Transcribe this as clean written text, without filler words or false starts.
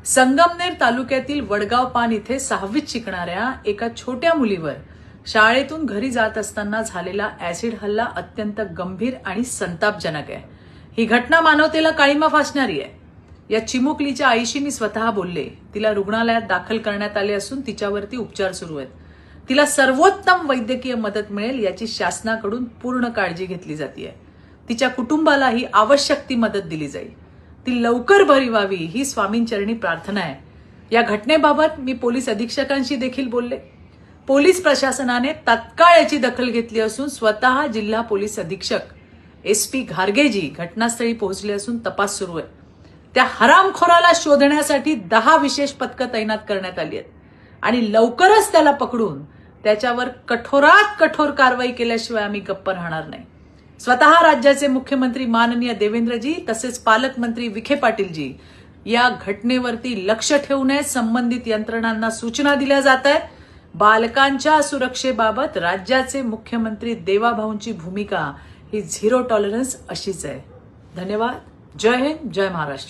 संगमनेर तालुक्यातील वडगाव पान इथे 6वीत शिकणाऱ्या एका छोट्या मुलीवर शाळेतून घरी जात असताना झालेला ऍसिड हल्ला अत्यंत गंभीर आणि संतापजनक आहे। ही घटना मानवतेला काळिमा फासणारी आहे। या चिमुकलीच्या आईशी मी स्वतः बोलले। तिला रुग्णालयात दाखल करण्यात आले असून तिच्यावरती उपचार सुरू आहेत। तिला सर्वोत्तम वैद्यकीय मदत मिळेल याची शासनाकडून पूर्ण काळजी घेतली जाते। तिच्या कुटुंबालाही आवश्यक ती मदत दिली जाईल। ती लवकर बरी व्हावी ही स्वामींचरणी प्रार्थना आहे। या घटनेबाबत मी पोलीस अधीक्षकांशी देखील बोलले। पोलीस प्रशासनाने तात्काळ याची दखल घेतली असून स्वतः जिल्हा पोलीस अधीक्षक SP घारगेजी घटनास्थळी पोहोचले असून तपास सुरू आहे। त्या हरामखोराला शोधण्यासाठी 10 विशेष पथकं तैनात करण्यात आली आहेत आणि लवकरच त्याला पकडून त्याच्यावर कठोरात कठोर कारवाई केल्याशिवाय आम्ही गप्प राहणार नाही। स्वतः राज्याचे मुख्यमंत्री माननीय देवेंद्रजी तसेच पालकमंत्री विखे पाटीलजी या घटनेवरती लक्ष ठेवूनच संबंधित यंत्रणांना सूचना दिल्या जात आहेत। बालकांच्या सुरक्षेबाबत राज्याचे मुख्यमंत्री देवाभाऊंची भूमिका ही 0 टॉलरन्स अशीच आहे। धन्यवाद। जय हिंद, जय महाराष्ट्र।